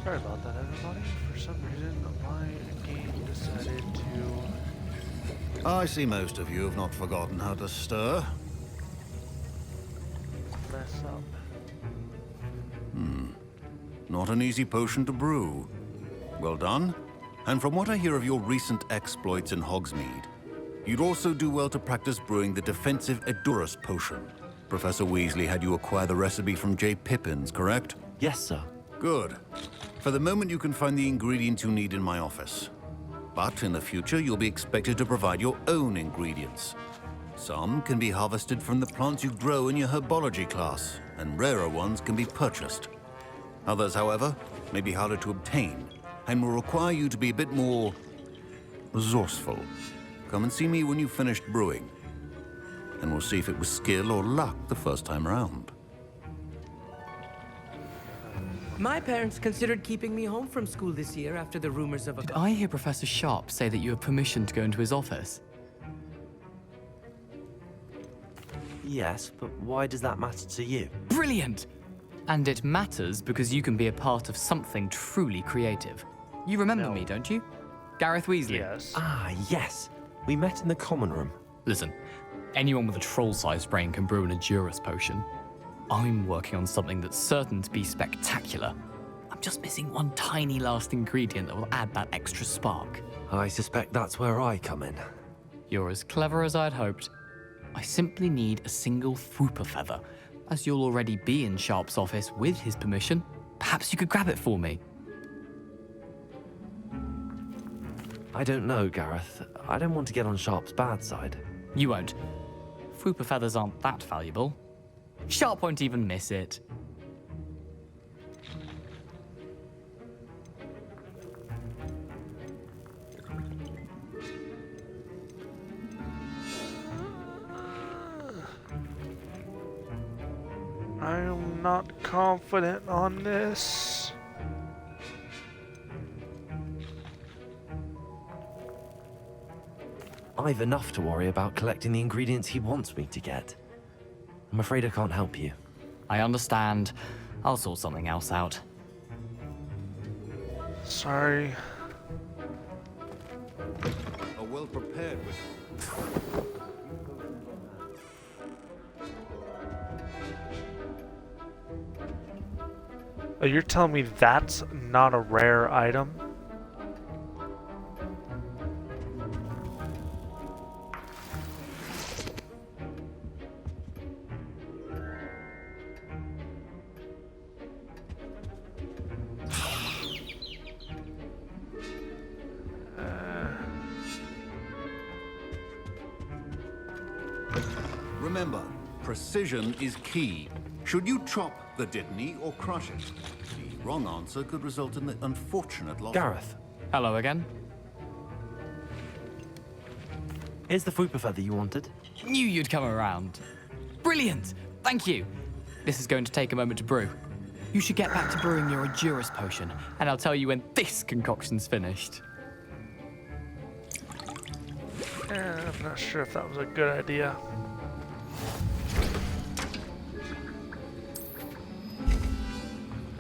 Sorry about that, everybody. For some reason, my game decided to I see most of you have not forgotten how to stir. mess up. Not an easy potion to brew. Well done. And from what I hear of your recent exploits in Hogsmeade, you'd also do well to practice brewing the defensive Edurus potion. Professor Weasley had you acquire the recipe from J. Pippins, correct? Yes, sir. Good. For the moment, you can find the ingredients you need in my office. But in the future, you'll be expected to provide your own ingredients. Some can be harvested from the plants you grow in your herbology class, and rarer ones can be purchased. Others, however, may be harder to obtain, and will require you to be a bit more resourceful. Come and see me when you've finished brewing, and we'll see if it was skill or luck the first time around. My parents considered keeping me home from school this year after the rumors of a... Did I hear Professor Sharp say that you have permission to go into his office? Yes, but why does that matter to you? Brilliant! And it matters because you can be a part of something truly creative. You remember me, don't you? Gareth Weasley. Yes. Ah, yes. We met in the common room. Listen, anyone with a troll-sized brain can brew an Edurus potion. I'm working on something that's certain to be spectacular. I'm just missing one tiny last ingredient that will add that extra spark. I suspect that's where I come in. You're as clever as I'd hoped. I simply need a single Fwooper feather. As you'll already be in Sharp's office with his permission, perhaps you could grab it for me. I don't know, Gareth. I don't want to get on Sharp's bad side. You won't. Fwooper feathers aren't that valuable. Sharp won't even miss it. I'm not confident on this. I've enough to worry about collecting the ingredients he wants me to get. I'm afraid I can't help you. I understand. I'll sort something else out. Sorry. Are well prepared with... Oh, you're telling me that's not a rare item? Remember, precision is key. Should you chop the Dittany or crush it? The wrong answer could result in the unfortunate loss. Gareth, Hello again. here's the Fwooper feather you wanted. Knew you'd come around. Brilliant! Thank you. This is going to take a moment to brew. You should get back to brewing your Edurus potion, and I'll tell you when this concoction's finished. I'm not sure if that was a good idea.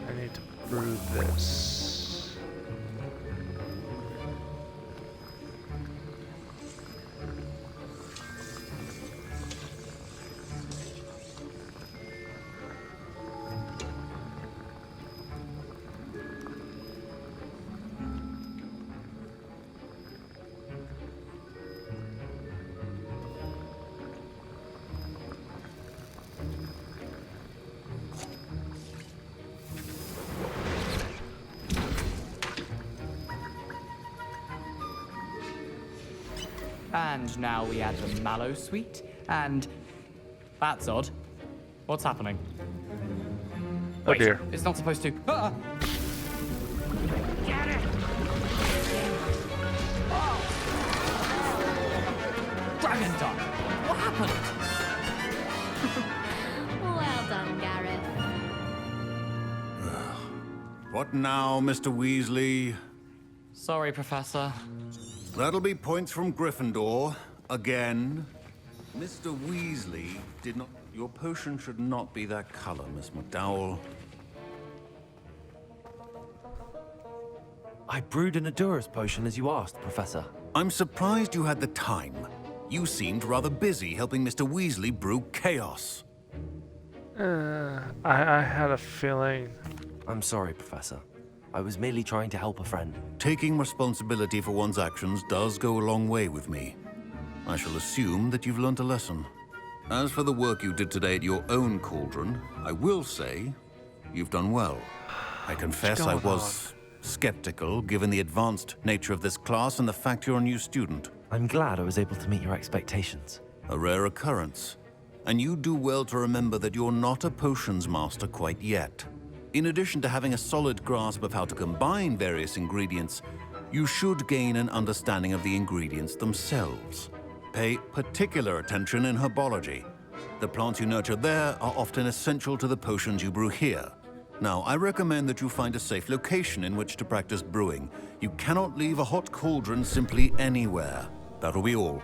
I need to brew this. And now we add the mallow sweet, and... That's odd. What's happening? Oh Wait, dear. it's not supposed to... Ah! Get it! Dragon Duck! What happened? Well done, Gareth. What now, Mr. Weasley? Sorry, Professor. That'll be points from Gryffindor. Again. Mr. Weasley did not... Your potion should not be that color, Miss McDowell. I brewed an Adurus potion as you asked, Professor. I'm surprised you had the time. You seemed rather busy helping Mr. Weasley brew chaos. I had a feeling. I'm sorry, Professor. I was merely trying to help a friend. Taking responsibility for one's actions does go a long way with me. I shall assume that you've learnt a lesson. As for the work you did today at your own cauldron, I will say you've done well. I confess I was skeptical, given the advanced nature of this class and the fact you're a new student. I'm glad I was able to meet your expectations. A rare occurrence. And you do well to remember that you're not a potions master quite yet. In addition to having a solid grasp of how to combine various ingredients, you should gain an understanding of the ingredients themselves. Pay particular attention in herbology. The plants you nurture there are often essential to the potions you brew here. Now, I recommend that you find a safe location in which to practice brewing. You cannot leave a hot cauldron simply anywhere. That'll be all.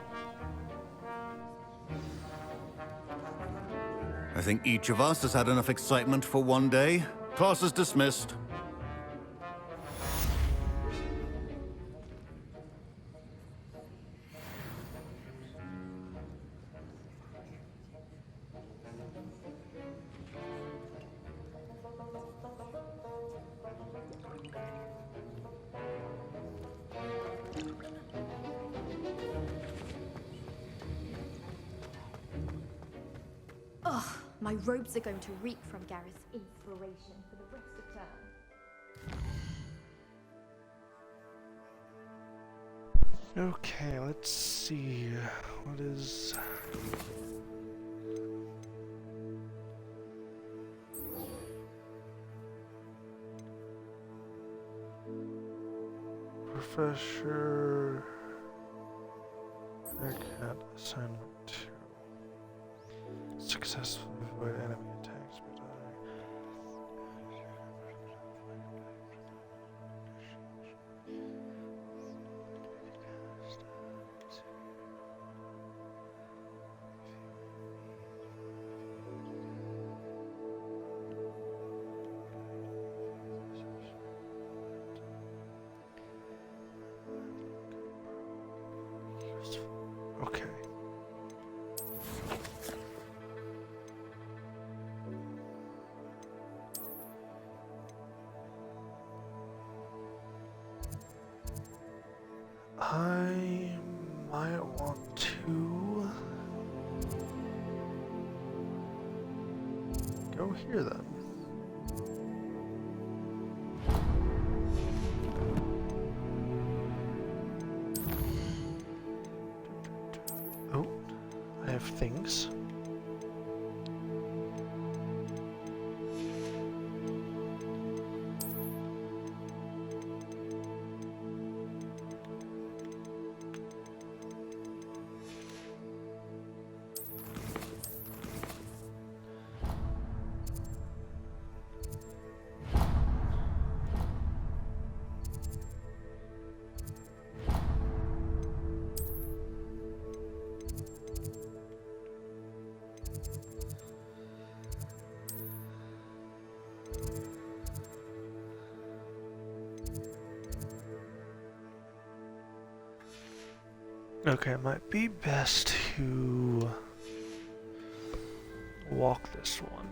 I think each of us has had enough excitement for one day. Class is dismissed. Ugh, my robes are going to reek from Gareth's inspiration for the rest of term. Okay, let's see. What is... Professor... Haircut assignment 2. Successfully avoid enemy attacks, but okay. I might want to go here then. Oh, I have things. Okay, it might be best to walk this one.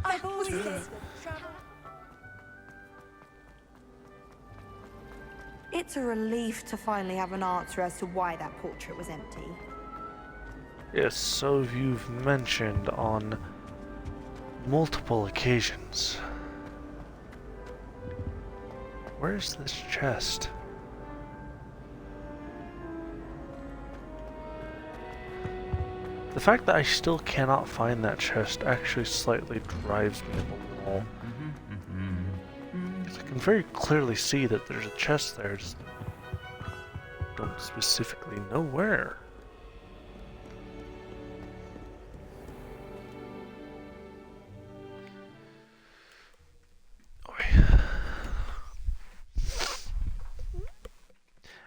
I've always this trouble. It's a relief to finally have an answer as to why that portrait was empty. Yes, so you've mentioned on multiple occasions. Where's this chest? The fact that I still cannot find that chest actually slightly drives me up a wall. 'Cause I can very clearly see that there's a chest there, just don't specifically know where.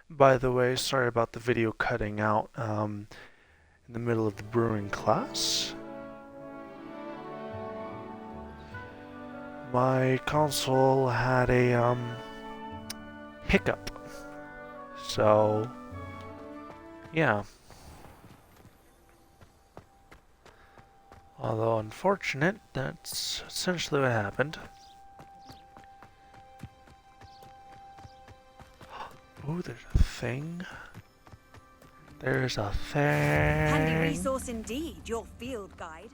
By the way, sorry about the video cutting out. in the middle of the brewing class. My console had a hiccup. So yeah. Although unfortunate, that's essentially what happened. Ooh, there's a thing. There's a thing. Handy resource indeed, your field guide.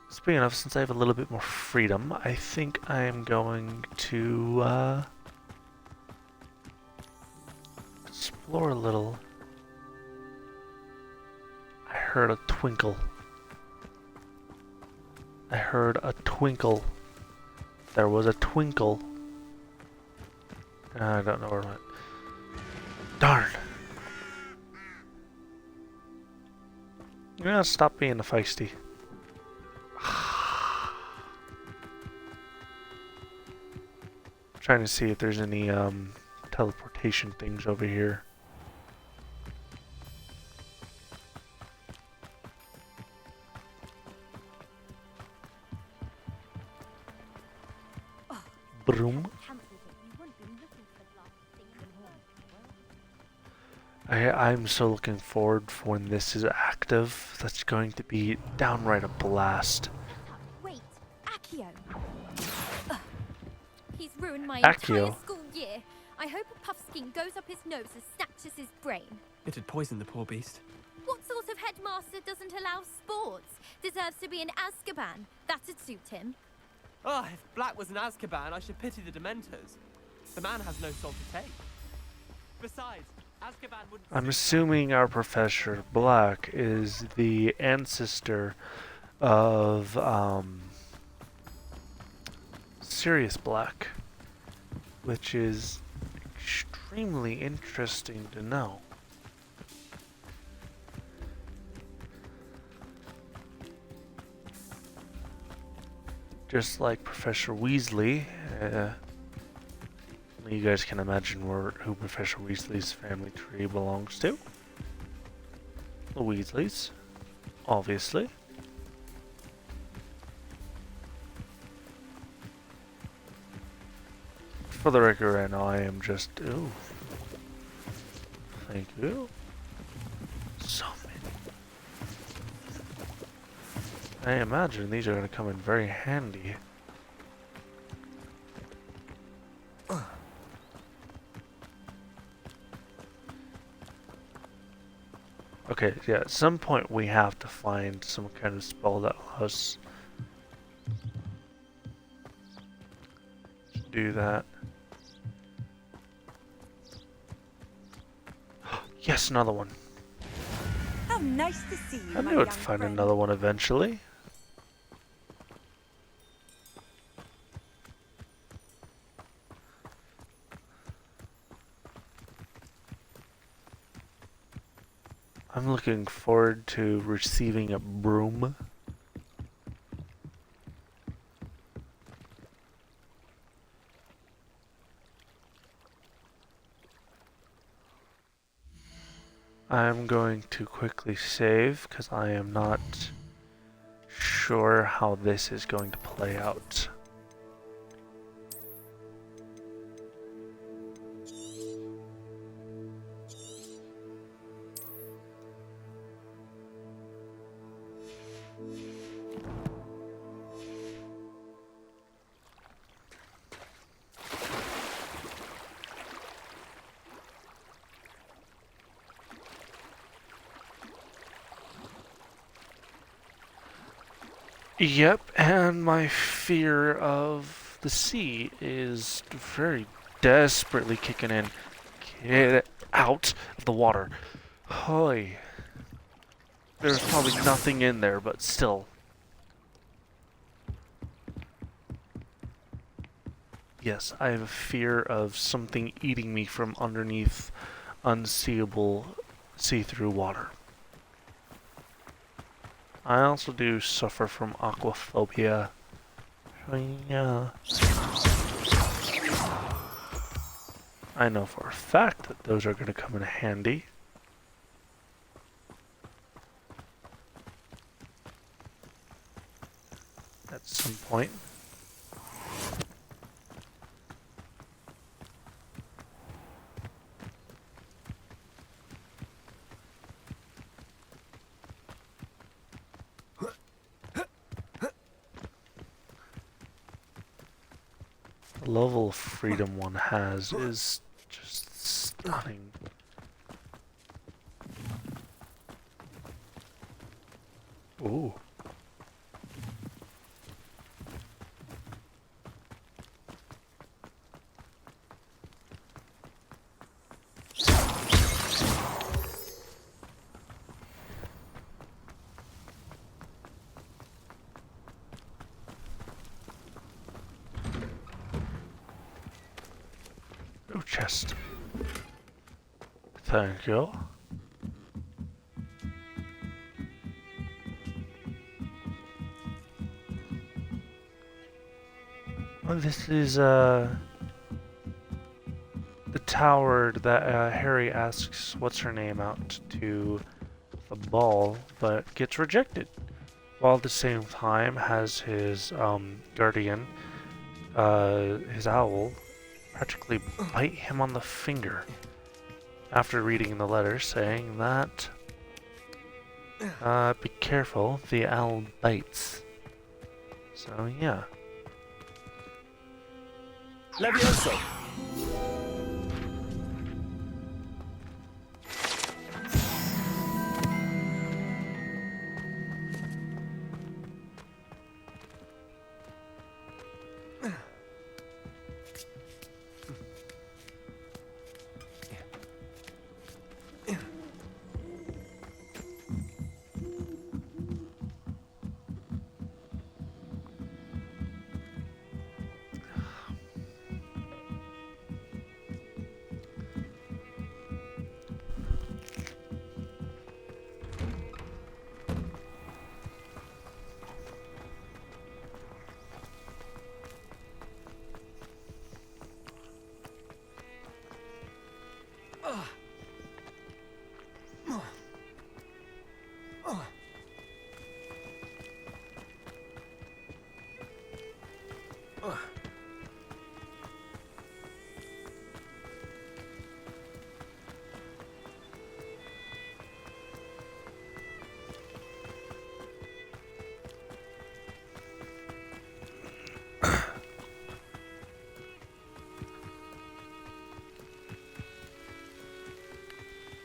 Speaking of, since I have a little bit more freedom, I think I am going to explore a little. I heard a twinkle. I heard a twinkle. There was a twinkle. I don't know where it went. Darn. Yeah, stop being a feisty. Trying to see if there's any teleportation things over here. Broom. I'm so looking forward for when this is active. That's going to be downright a blast. Wait, Accio. He's ruined my Accio. entire school year. I hope a puff scheme goes up his nose and snatches his brain. It'd poison the poor beast. What sort of headmaster doesn't allow sports? Deserves to be in Azkaban. That'd suit him. Ah, if Black was in Azkaban, I should pity the Dementors. The man has no soul to take. Besides, Azkaban wouldn't... I'm assuming our Professor Black is the ancestor of Sirius Black, which is extremely interesting to know. Just like Professor Weasley, you guys can imagine who Professor Weasley's family tree belongs to. The Weasleys, obviously. For the record right now, I am just... Ooh. Thank you. So many. I imagine these are going to come in very handy. Okay, yeah, at some point we have to find some kind of spell that allows us to do that. Yes, another one. How nice to see you, I my knew I'd young find friend. another one eventually. I'm looking forward to receiving a broom. I'm going to quickly save because I am not sure how this is going to play out. Yep, and my fear of the sea is very desperately kicking in. Get out of the water. Hoy. There's probably nothing in there, but still. Yes, I have a fear of something eating me from underneath unseeable see-through water. I also do suffer from aquaphobia. Yeah. I know for a fact that those are going to come in handy. at some point. The level of freedom one has is just stunning. Ooh. No chest. Thank you. Oh, this is the tower that Harry asks what's her name out to the ball, but gets rejected. While at the same time has his guardian, his owl, practically bite him on the finger after reading the letter saying that be careful, the owl bites. So yeah. Levioso!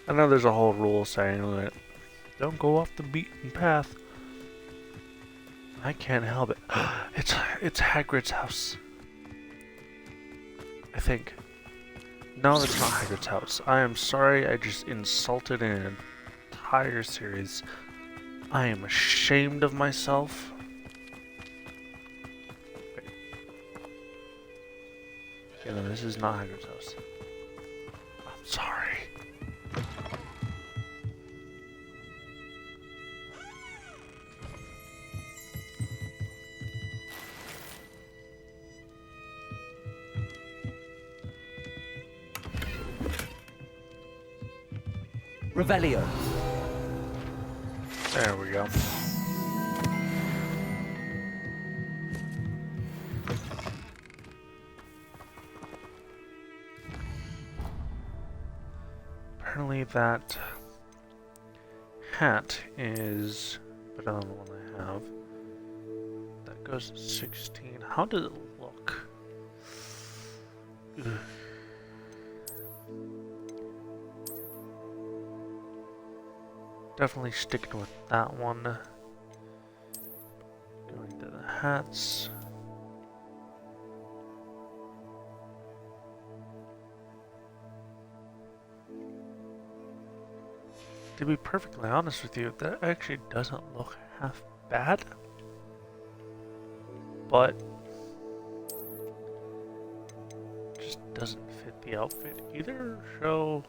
I know there's a whole rule saying that don't go off the beaten path. I can't help it. It's Hagrid's house. I think. No, that's not Hagrid's house. I am sorry, I just insulted an entire series. I am ashamed of myself. Wait. Okay, no, this is not Hagrid's house. I'm sorry. Revelio. There we go. Apparently that hat is better than the one I have. That goes to 16. How does it look? Ugh. Definitely sticking with that one. Going to the hats. To be perfectly honest with you, that actually doesn't look half bad. But just doesn't fit the outfit either, so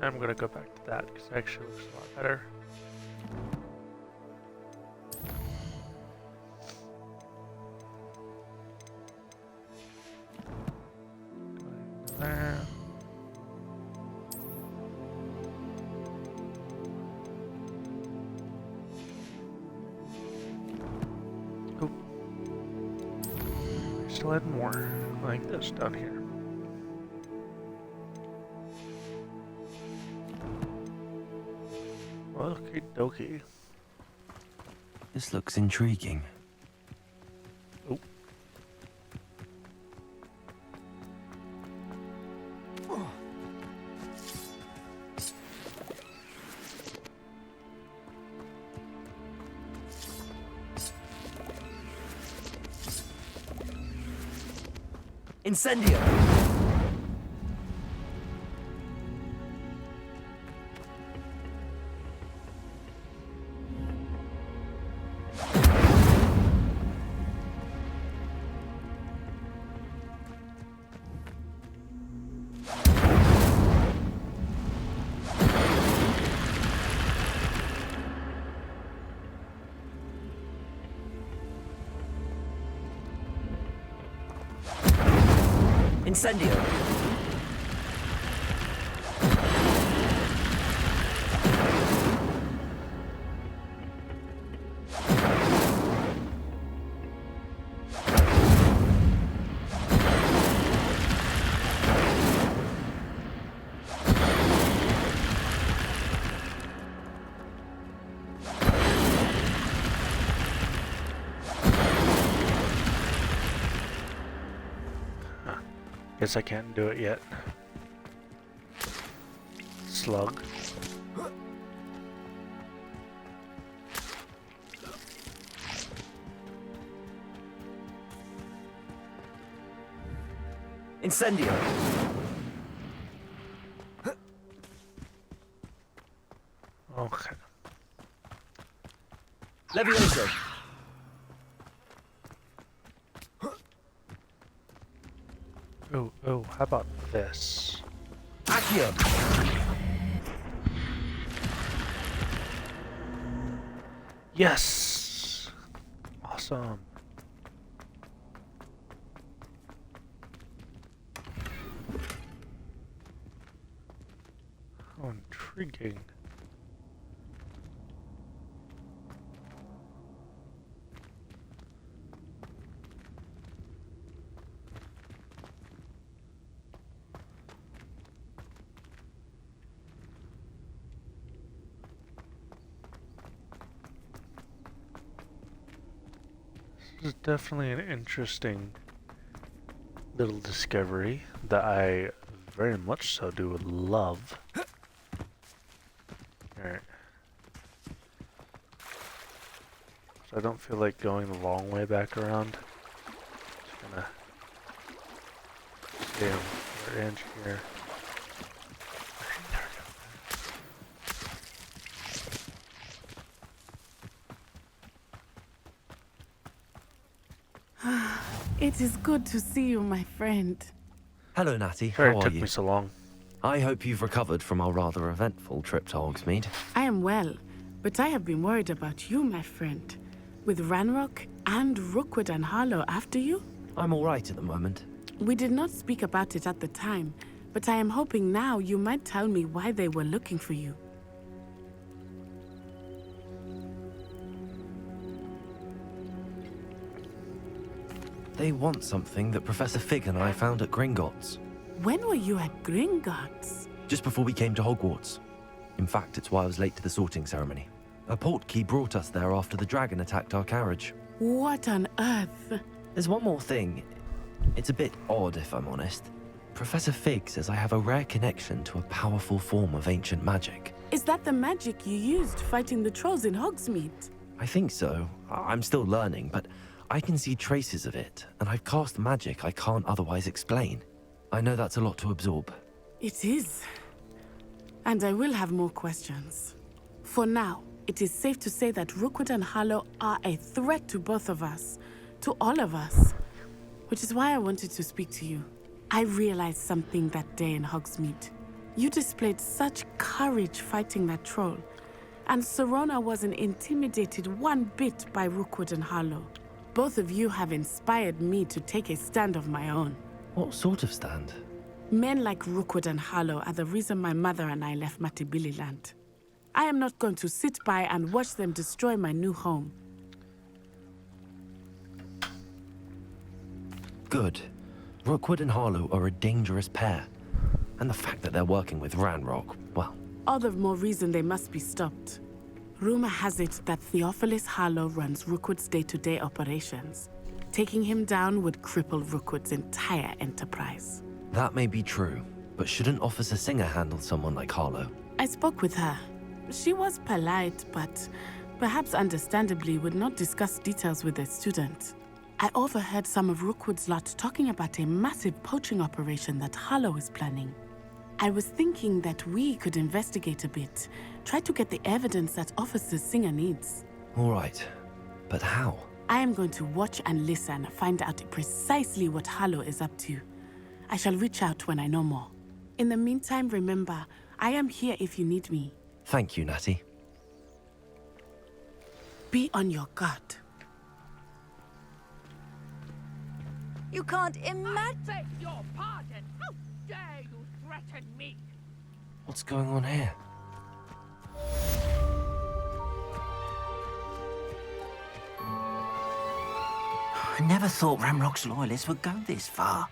I'm gonna go back to that because it actually looks a lot better. Going there. sled more like this down here. Okie dokie. This looks intriguing. Oh. Incendio! Incendio! Guess I can't do it yet. Slug. Incendio! Okay. Levioso! Oh, how about this? Accio! Yes! Awesome. How intriguing. This is definitely an interesting little discovery that I very much so do love. Alright. So I don't feel like going the long way back around. Just gonna stay on the edge here. There we go. It is good to see you, my friend. Hello, Natty. Sorry How it are took you? me so long. I hope you've recovered from our rather eventful trip to Hogsmeade. I am well, but I have been worried about you, my friend. With Ranrock and Rookwood and Harlow after you? I'm all right at the moment. We did not speak about it at the time, but I am hoping now you might tell me why they were looking for you. They want something that Professor Fig and I found at Gringotts. When were you at Gringotts? Just before we came to Hogwarts. In fact, it's why I was late to the sorting ceremony. A portkey brought us there after the dragon attacked our carriage. What on earth? There's one more thing. It's a bit odd, if I'm honest. Professor Fig says I have a rare connection to a powerful form of ancient magic. Is that the magic you used fighting the trolls in Hogsmeade? I think so. I'm still learning, but I can see traces of it, and I've cast magic I can't otherwise explain. I know that's a lot to absorb. It is. And I will have more questions. For now, it is safe to say that Rookwood and Harlow are a threat to both of us, to all of us. Which is why I wanted to speak to you. I realized something that day in Hogsmeade. You displayed such courage fighting that troll, and Serona wasn't intimidated one bit by Rookwood and Harlow. Both of you have inspired me to take a stand of my own. What sort of stand? Men like Rookwood and Harlow are the reason my mother and I left Matibili land. I am not going to sit by and watch them destroy my new home. good. Rookwood and Harlow are a dangerous pair. And the fact that they're working with Ranrock, well... All the more reason they must be stopped. Rumor has it that Theophilus Harlow runs Rookwood's day-to-day operations. Taking him down would cripple Rookwood's entire enterprise. That may be true, but shouldn't Officer Singer handle someone like Harlow? I spoke with her. She was polite, but perhaps understandably would not discuss details with a student. I overheard some of Rookwood's lot talking about a massive poaching operation that Harlow is planning. I was thinking that we could investigate a bit, try to get the evidence that Officer Singer needs. All right, but how? I am going to watch and listen, find out precisely what Harlow is up to. I shall reach out when I know more. In the meantime, remember, I am here if you need me. Thank you, Natty. Be on your guard. You can't imagine. Beg your pardon. How dare you threaten me? What's going on here? I never thought Ranrock's loyalists would go this far.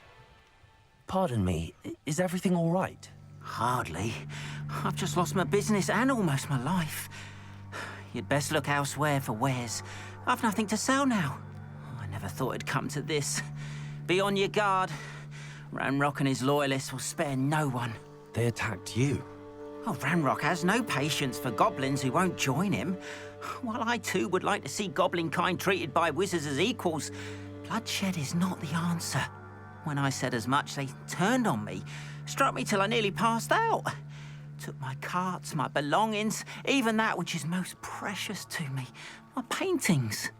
Pardon me, is everything all right? Hardly. I've just lost my business and almost my life. You'd best look elsewhere for wares. I've nothing to sell now. I never thought it'd come to this. Be on your guard. Ranrock and his loyalists will spare no one. They attacked you. Oh, Ranrock has no patience for goblins who won't join him. While I too would like to see goblin kind treated by wizards as equals, bloodshed is not the answer. When I said as much, they turned on me, struck me till I nearly passed out. Took my carts, my belongings, even that which is most precious to me, my paintings.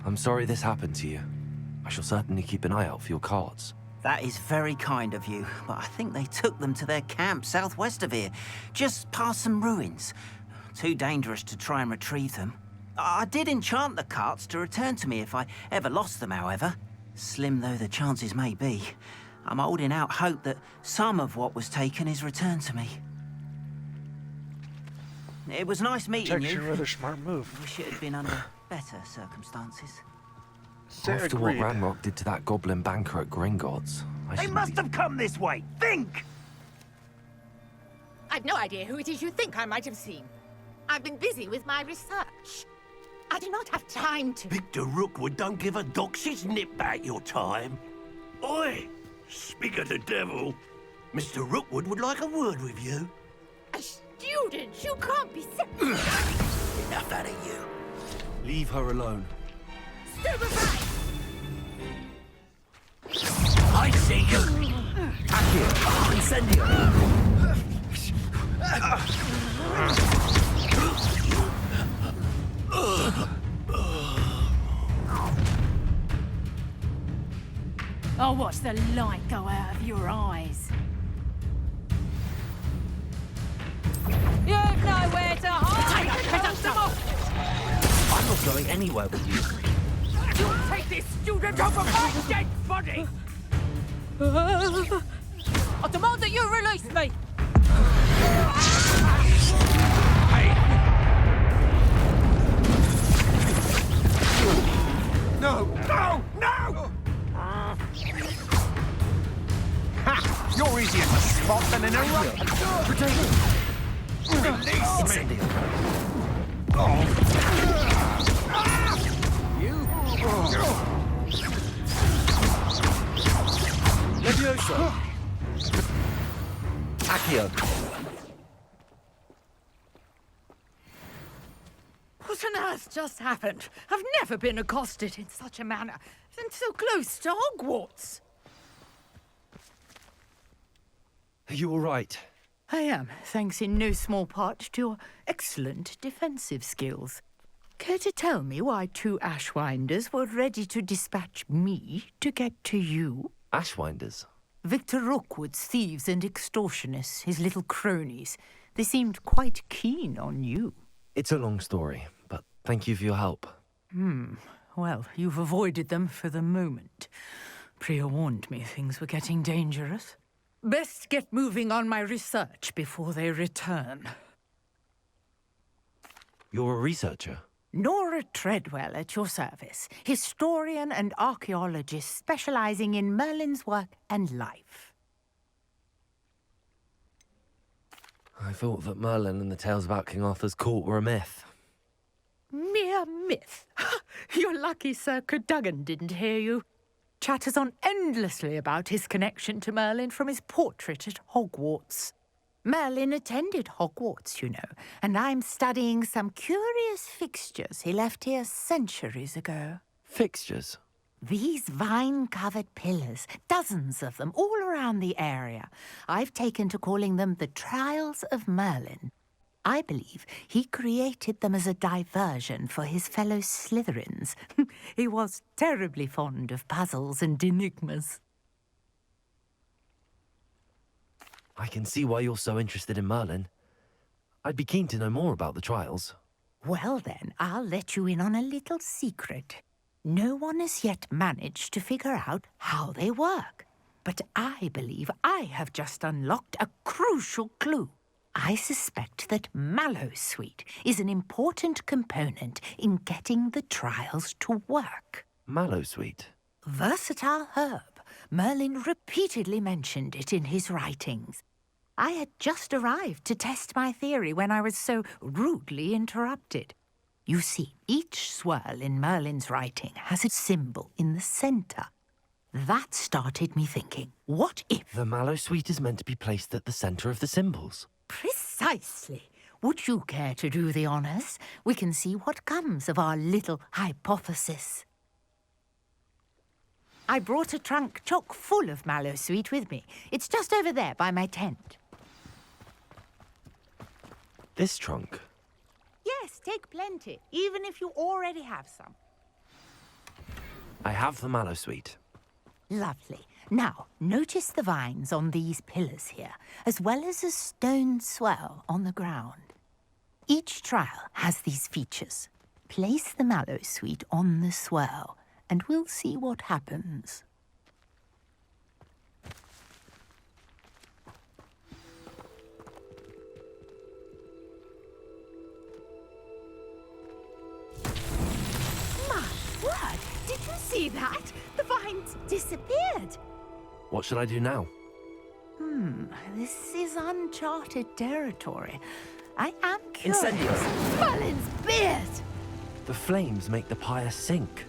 I'm sorry this happened to you. I shall certainly keep an eye out for your cards. That is very kind of you, but I think they took them to their camp southwest of here, just past some ruins. Too dangerous to try and retrieve them. I did enchant the carts to return to me if I ever lost them, however. Slim though the chances may be, I'm holding out hope that some of what was taken is returned to me. It was nice meeting you. Actually, a rather smart move. Wish it had been under better circumstances. After what Ranrock did to that goblin banker at Gringotts, They must have come this way. Think! I've no idea who it is you think I might have seen. I've been busy with my research. I do not have time to... Victor Rookwood don't give a doxy's nip back your time. Oi! Speak of the devil. Mr. Rookwood would like a word with you. A student? You can't be... Enough out of you. Leave her alone. Stupefy! I see you! Accio! Incendio! I'll watch the light go out of your eyes. You've nowhere to hide! I'm not going anywhere with you. You take this student over my dead body! I demand that you release me! No! No! No! Ha! You're easier to spot than an arrow! Release me! Levioso! Accio! What on earth just happened? I've never been accosted in such a manner, and so close to Hogwarts. Are you all right? I am, thanks in no small part to your excellent defensive skills. Care to tell me why two Ashwinders were ready to dispatch me to get to you? Ashwinders? Victor Rookwood's thieves and extortionists, his little cronies. They seemed quite keen on you. It's a long story, but thank you for your help. Well, you've avoided them for the moment. Priya warned me things were getting dangerous. Best get moving on my research before they return. You're a researcher? Nora Treadwell at your service, historian and archaeologist specializing in Merlin's work and life. I thought that Merlin and the tales about King Arthur's court were a myth. Mere myth. You're lucky Sir Cadogan didn't hear you. Chatters on endlessly about his connection to Merlin from his portrait at Hogwarts. Merlin attended Hogwarts, you know, and I'm studying some curious fixtures he left here centuries ago. Fixtures? These vine-covered pillars, dozens of them, all around the area. I've taken to calling them the Trials of Merlin. I believe he created them as a diversion for his fellow Slytherins. He was terribly fond of puzzles and enigmas. I can see why you're so interested in Merlin. I'd be keen to know more about the trials. Well then, I'll let you in on a little secret. No one has yet managed to figure out how they work. But I believe I have just unlocked a crucial clue. I suspect that Mallowsweet is an important component in getting the trials to work. Mallowsweet? Versatile herb. Merlin repeatedly mentioned it in his writings. I had just arrived to test my theory when I was so rudely interrupted. You see, each swirl in Merlin's writing has a symbol in the centre. That started me thinking, what if... The Mallowsweet is meant to be placed at the centre of the symbols. Precisely. Would you care to do the honours? We can see what comes of our little hypothesis. I brought a trunk chock full of Mallowsweet with me. It's just over there by my tent. This trunk? Yes, take plenty, even if you already have some. I have the Mallowsweet. Lovely. Now, notice the vines on these pillars here, as well as a stone swell on the ground. Each trial has these features. Place the Mallowsweet on the swell, and we'll see what happens. My word! Did you see that? The vines disappeared. What should I do now? This is uncharted territory. I am curious. Incendios! Merlin's beard! The flames make the pyre sink.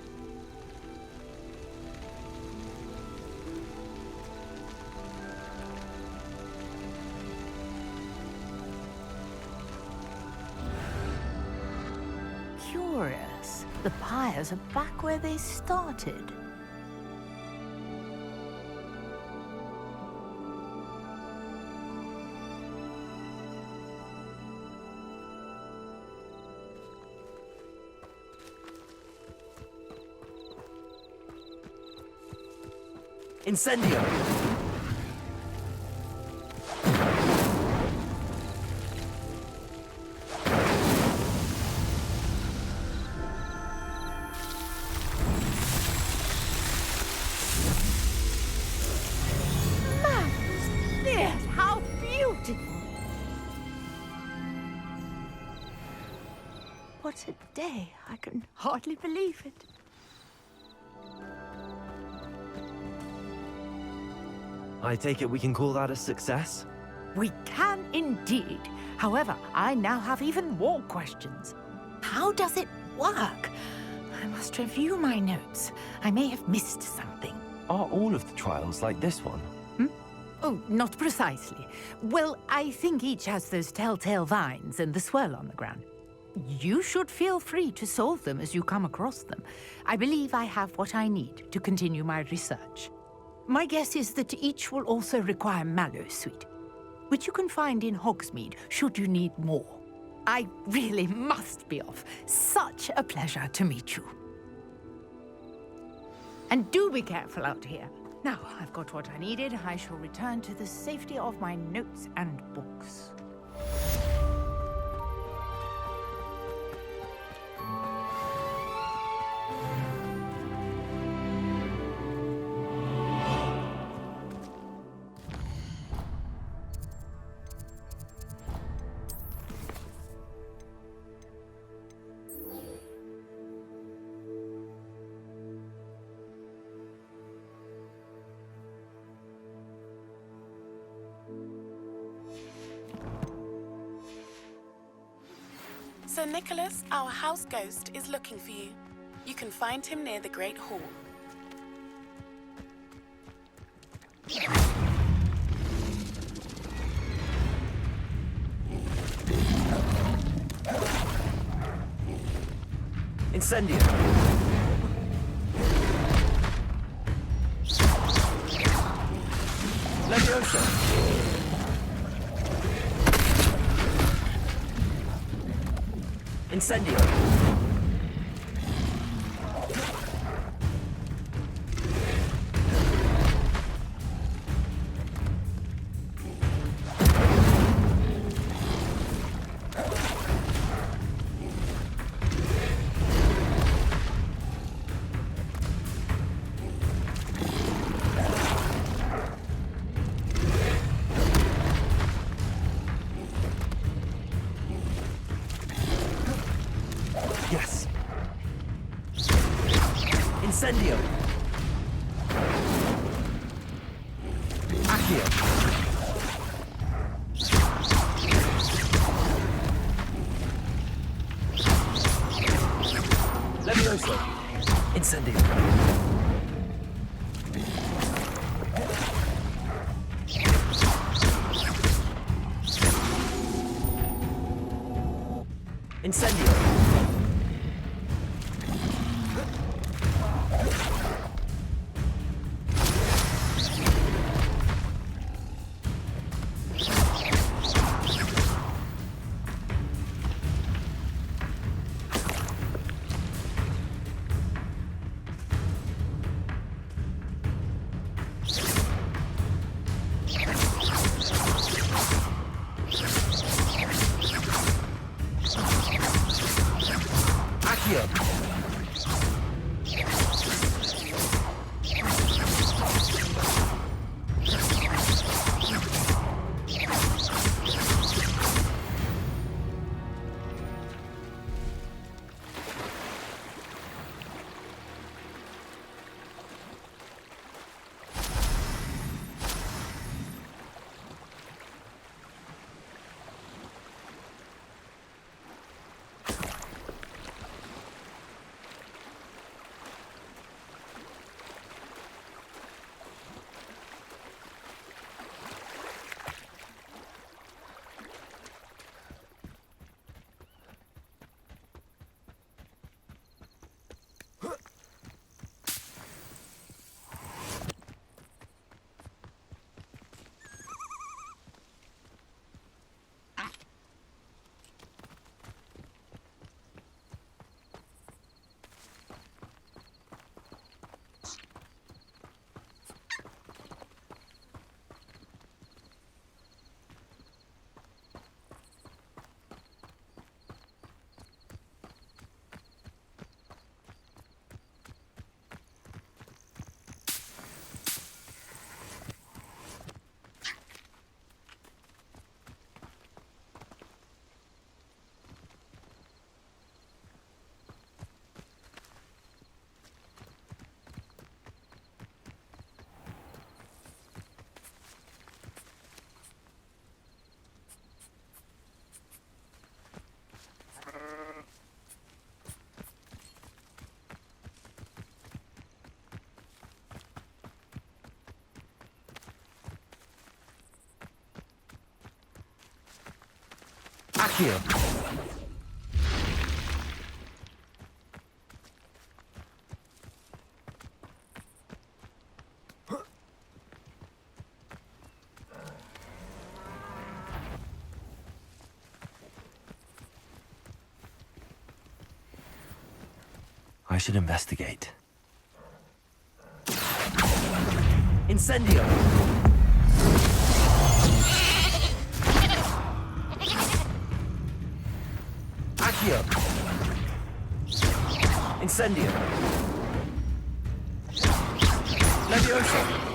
Curious. The pyres are back where they started. Incendio! Beard, how beautiful! What a day. I can hardly believe it. I take it we can call that a success? We can indeed. However, I now have even more questions. How does it work? I must review my notes. I may have missed something. Are all of the trials like this one? Oh, not precisely. Well, I think each has those telltale vines and the swirl on the ground. You should feel free to solve them as you come across them. I believe I have what I need to continue my research. My guess is that each will also require Mallowsweet, which you can find in Hogsmeade should you need more. I really must be off. Such a pleasure to meet you. And do be careful out here. Now I've got what I needed, I shall return to the safety of my notes and books. Sir Nicholas, our house ghost, is looking for you. You can find him near the Great Hall. Incendio! Leviosa! Incendio! Yes. Incendio. Accio. Levioso. Incendio. Incendio. Accio. I should investigate. Incendio! Accio! Incendio! Leviosa!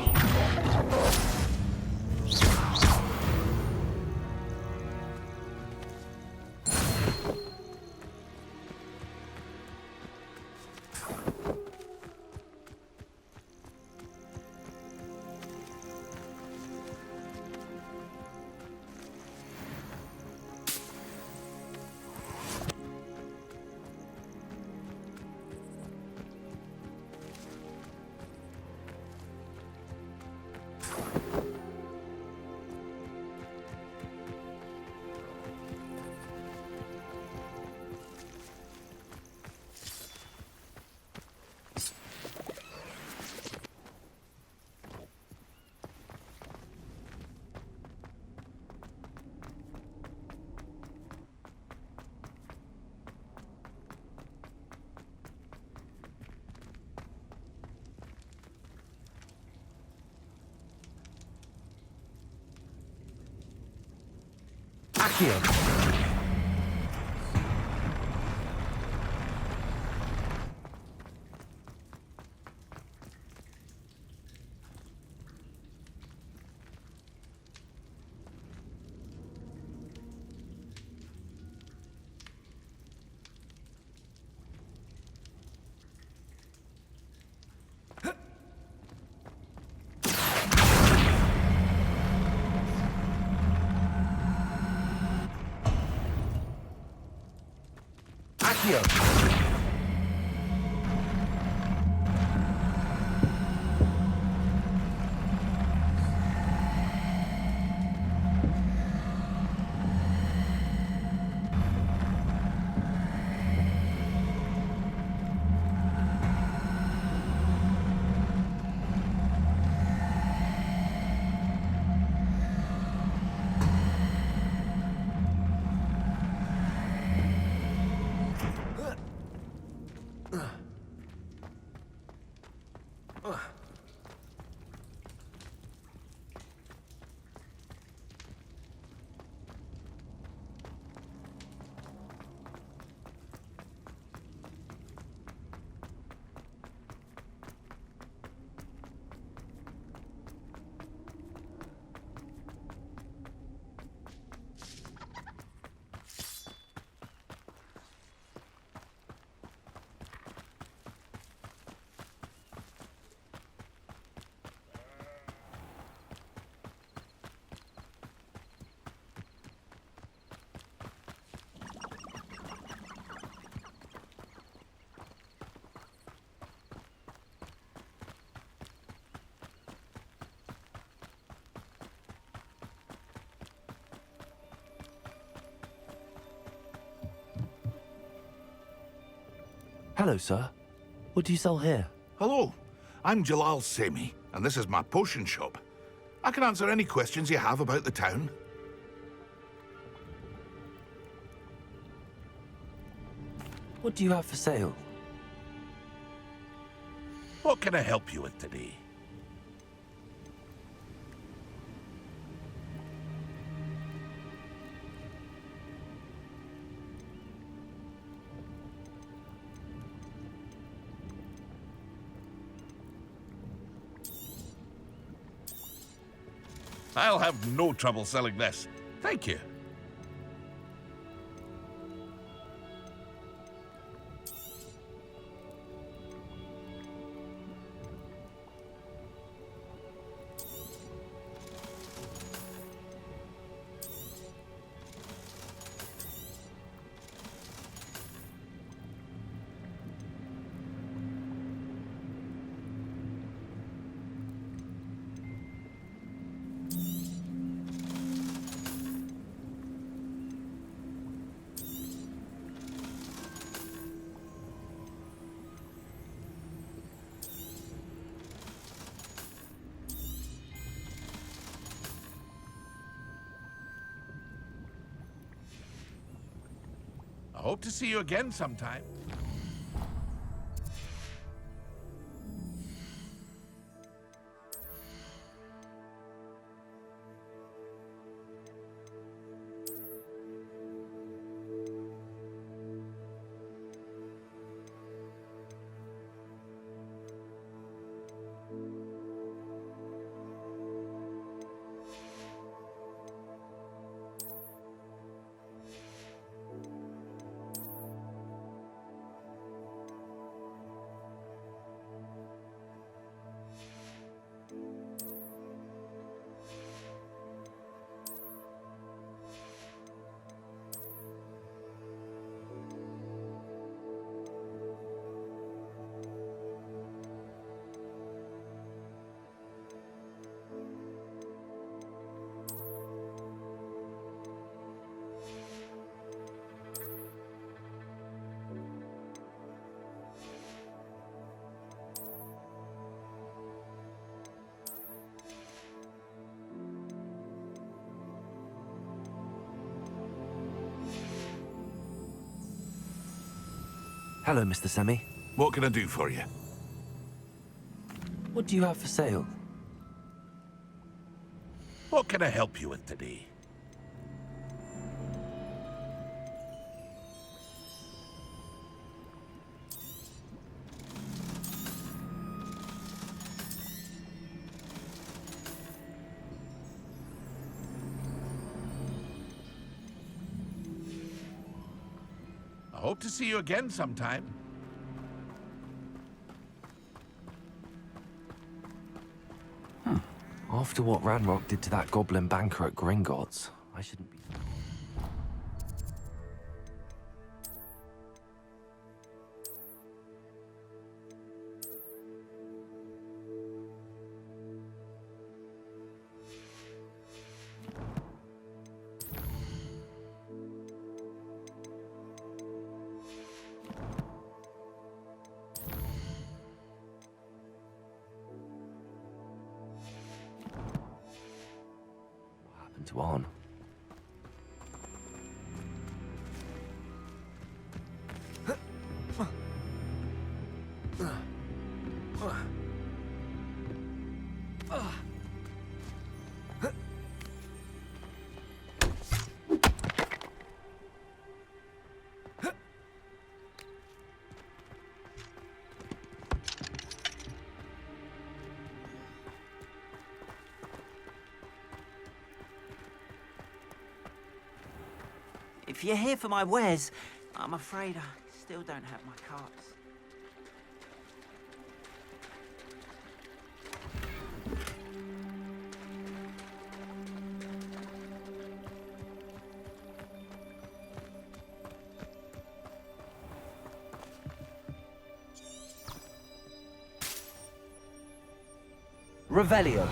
Accio. Accio. Hello, sir. What do you sell here? Hello, I'm Jalal Semi, and this is my potion shop. I can answer any questions you have about the town. What do you have for sale? What can I help you with today? I'll have no trouble selling this. Thank you. I hope to see you again sometime. Hello, Mr. Semi. What can I do for you? What do you have for sale? What can I help you with today? Hope to see you again sometime. After what Ranrock did to that goblin banker at Gringotts, I shouldn't be... to on. If you're here for my wares, I'm afraid I still don't have my carts. Revelio.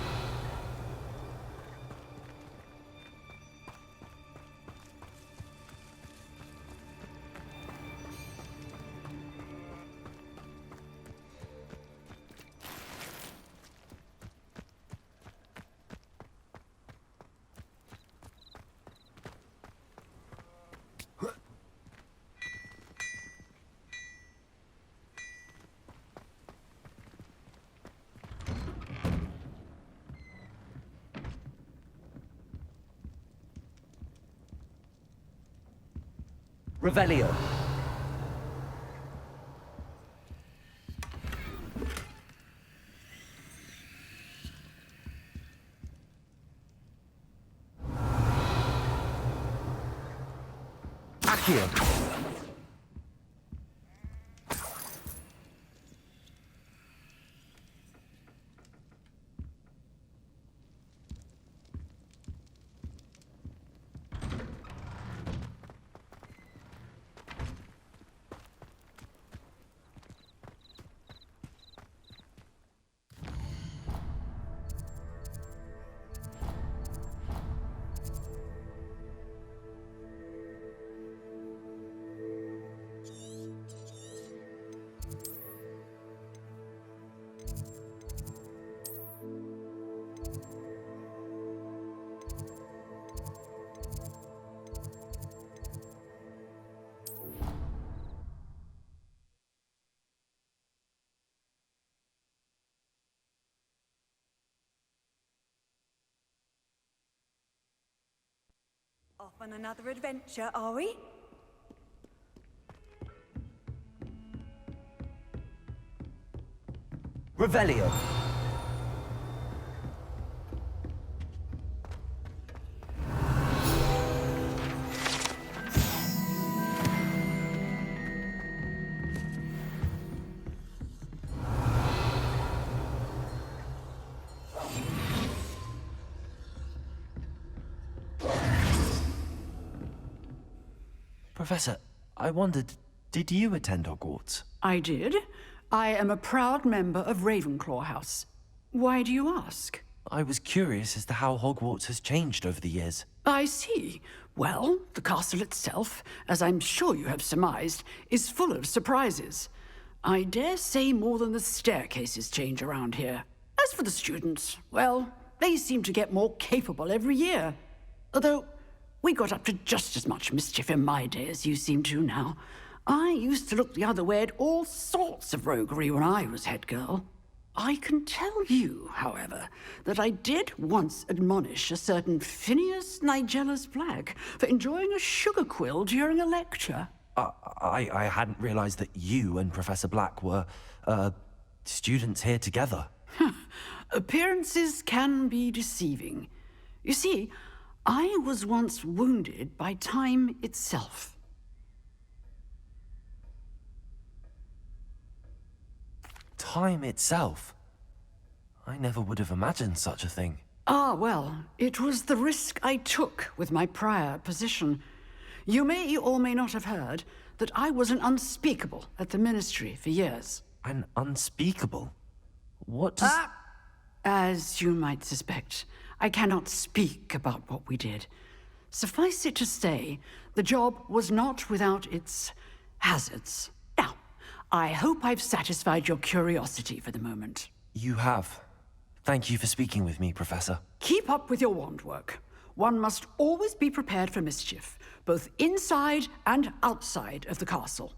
Revelio. Accio. Off on another adventure, are we? Revelio. Professor, I wondered, did you attend Hogwarts? I did. I am a proud member of Ravenclaw House. Why do you ask? I was curious as to how Hogwarts has changed over the years. I see. Well, the castle itself, as I'm sure you have surmised, is full of surprises. I dare say more than the staircases change around here. As for the students, well, they seem to get more capable every year. Although, we got up to just as much mischief in my day as you seem to now. I used to look the other way at all sorts of roguery when I was head girl. I can tell you, however, that I did once admonish a certain Phineas Nigellus Black for enjoying a sugar quill during a lecture. I hadn't realized that you and Professor Black were, students here together. Appearances can be deceiving. You see, I was once wounded by time itself. Time itself. I never would have imagined such a thing. Ah, well, it was the risk I took with my prior position. You may or may not have heard that I was an unspeakable at the Ministry for years. An unspeakable? What does... As you might suspect, I cannot speak about what we did. Suffice it to say, the job was not without its hazards. Now, I hope I've satisfied your curiosity for the moment. You have. Thank you for speaking with me, Professor. Keep up with your wand work. One must always be prepared for mischief, both inside and outside of the castle.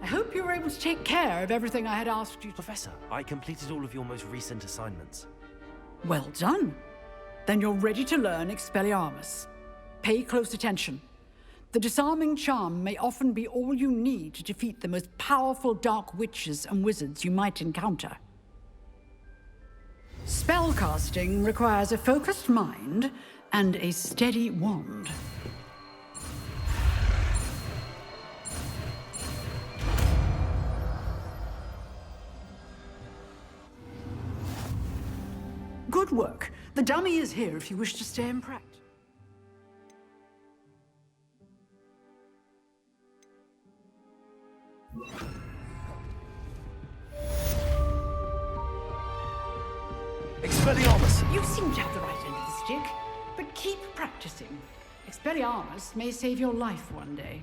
I hope you were able to take care of everything I had asked you to. Professor, I completed all of your most recent assignments. Well done. Then you're ready to learn Expelliarmus. Pay close attention. The disarming charm may often be all you need to defeat the most powerful dark witches and wizards you might encounter. Spellcasting requires a focused mind and a steady wand. Good work. The dummy is here if you wish to stay and practice. Expelliarmus! You seem to have the right end of the stick, but keep practicing. Expelliarmus may save your life one day.